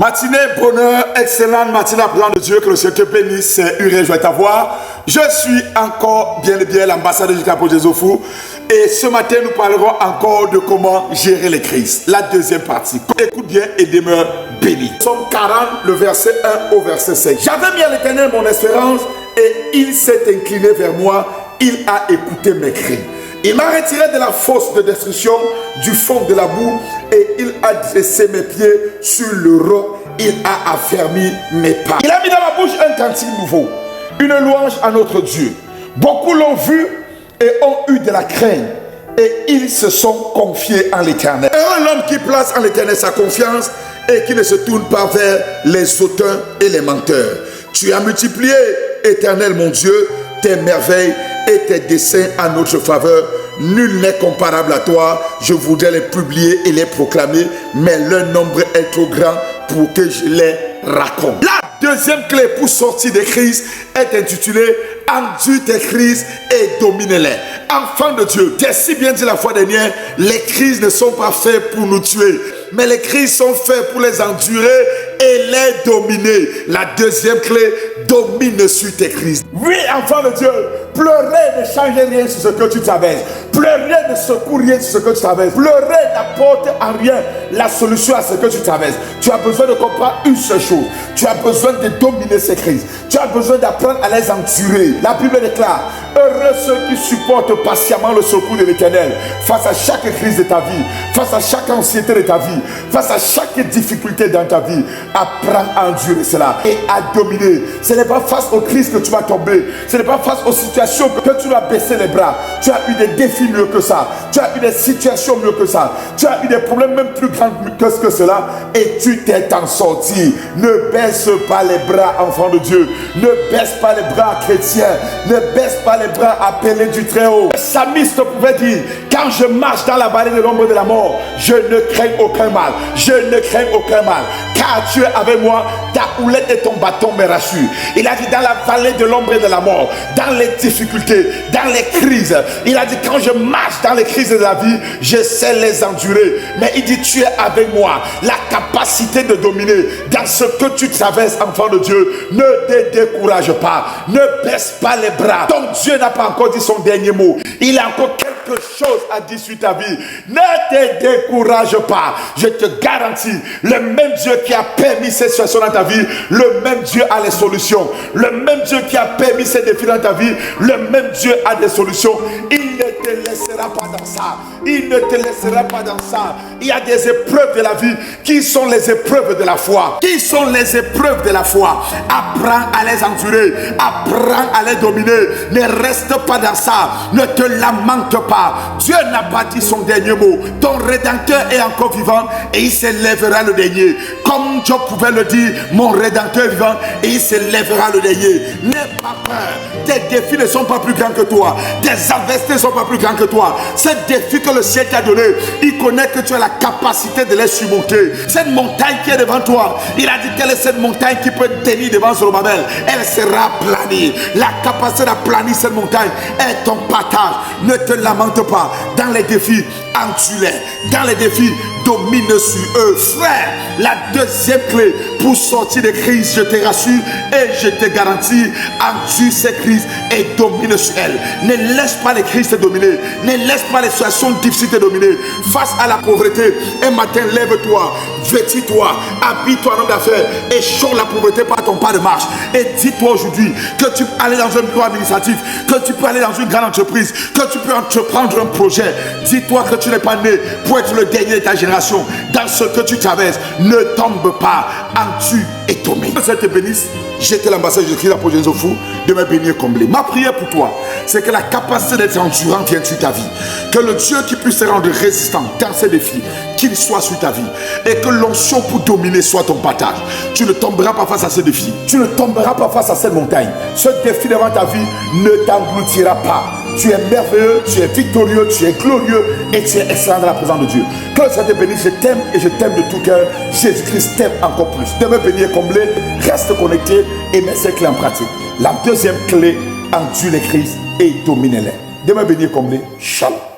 Matinée, bonheur, excellente matinée à présent de Dieu, que le Seigneur te bénisse, c'est Uriel, je vais t'avoir. Je suis encore bien l'ambassadeur du Capo Jésus Fou. Et ce matin, nous parlerons encore de comment gérer les crises. La deuxième partie. Écoute bien et demeure béni. Somme 40, le verset 1 au verset 5. J'avais mis à l'Éternel mon espérance et il s'est incliné vers moi. Il a écouté mes cris. Il m'a retiré de la fosse de destruction, du fond de la boue, et il a dressé mes pieds sur le roc. Il a affermi mes pas. Il a mis dans ma bouche un cantique nouveau, une louange à notre Dieu. Beaucoup l'ont vu et ont eu de la crainte, et ils se sont confiés en l'Éternel. Heureux l'homme qui place en l'Éternel sa confiance et qui ne se tourne pas vers les hautains et les menteurs. Tu as multiplié, Éternel mon Dieu, tes merveilles et tes desseins en notre faveur. Nul n'est comparable à toi. Je voudrais les publier et les proclamer, mais leur nombre est trop grand pour que je les raconte. La deuxième clé pour sortir des crises est intitulée « Endure tes crises et domine-les ». Enfant de Dieu, j'ai si bien dit la fois dernière, les crises ne sont pas faites pour nous tuer, mais les crises sont faites pour les endurer et les dominer. La deuxième clé, domine sur tes crises. Oui, enfant de Dieu, pleurer ne change rien sur ce que tu traverses. Pleurer ne secoue rien sur ce que tu traverses. Pleurer n'apporte en rien la solution à ce que tu traverses. Tu as besoin de comprendre une seule chose. Tu as besoin de dominer ces crises. Tu as besoin d'apprendre à les endurer. La Bible déclare, heureux ceux qui supportent patiemment le secours de l'Éternel. Face à chaque crise de ta vie, face à chaque anxiété de ta vie, face à chaque difficulté dans ta vie, apprends à endurer cela et à dominer. Ce n'est pas face aux crises que tu vas tomber. Ce n'est pas face aux situations que tu vas baisser les bras. Tu as eu des défis mieux que ça. Tu as eu des situations mieux que ça. Tu as eu des problèmes même plus grands que cela. Et tu t'es en sorti. Ne baisse pas les bras, enfant de Dieu. Ne baisse pas les bras, chrétiens. Ne baisse pas les bras, appelés du Très-Haut. Le psalmiste pouvait dire, quand je marche dans la vallée de l'ombre de la mort, je ne crains aucun mal. Je ne crains aucun mal. Car tu es avec moi, ta houlette et ton bâton me rassurent. Il a dit dans la vallée de l'ombre et de la mort, dans les difficultés, dans les crises. Il a dit quand je marche dans les crises de la vie, je sais les endurer. Mais il dit tu es avec moi. La capacité de dominer dans ce que tu traverses, enfant de Dieu, ne te décourage pas. Ne baisse pas les bras. Ton Dieu n'a pas encore dit son dernier mot. Il a encore quelque chose à dire sur ta vie. Ne te décourage pas. Je te garantis, le même Dieu qui a permis ces situations dans ta vie, le même Dieu a les solutions. Le même Dieu qui a permis ces défis dans ta vie, le même Dieu a des solutions. Il ne te laissera pas dans ça. Il ne te laissera pas dans ça. Il y a des épreuves de la vie qui sont les épreuves de la foi. Qui sont les épreuves de la foi. Apprends à les endurer. Apprends à les dominer. Ne reste pas dans ça. Ne te lamente pas. Dieu n'a pas dit son dernier mot. Ton Rédempteur est encore vivant et il s'élèvera le dernier. Comme Job pouvait le dire, mon Rédempteur est vivant et il s'élèvera le dernier. N'aie pas peur. Tes défis ne sont pas plus grands que toi. Tes adversités ne sont pas plus grands que toi. Ces défis que le ciel t'a donné, il connaît que tu as la capacité de les surmonter. Cette montagne qui est devant toi, il a dit quelle est cette montagne qui peut tenir devant Zorobabel. Elle sera planie. La capacité d'aplanir cette montagne est ton partage. Ne te lamente pas. Dans les défis, endure-les. Dans les défis, domine sur eux. Frère, la deuxième clé pour sortir des crises, je te rassure et je te garantis, endure ces crises et domine sur elles. Ne laisse pas les crises te dominer. Ne laisse pas les situations difficiles te dominer. Face à la pauvreté, un matin, lève-toi, vêtis-toi, habille-toi en homme d'affaires et change la pauvreté par ton pas de marche. Et dis-toi aujourd'hui que tu peux aller dans un bureau administratif, que tu peux aller dans une grande entreprise, que tu peux entreprendre un projet. Dis-toi que tu n'es pas né pour être le dernier de ta génération. Dans ce que tu traverses, ne tombe pas, endure et domine. Que Dieu te bénisse. J'étais l'ambassadeur de Christ pour Jésus Fou, de me bénir comblé. Ma prière pour toi, c'est que la capacité d'être endurant vienne sur ta vie. Que le Dieu qui puisse te rendre résistant dans ces défis, qu'il soit sur ta vie. Et que l'onction pour dominer soit ton partage. Tu ne tomberas pas face à ces défis. Tu ne tomberas pas face à cette montagne. Ce défi devant ta vie ne t'engloutira pas. Tu es merveilleux, tu es victorieux, tu es glorieux et tu es excellent dans la présence de Dieu. Que le Seigneur te bénisse, je t'aime et je t'aime de tout cœur. Jésus-Christ t'aime encore plus. De me bénir comblé, reste connecté et mets ces clés en pratique. La deuxième clé, endure les crises et domine-les. De me bénir comblé, shalom.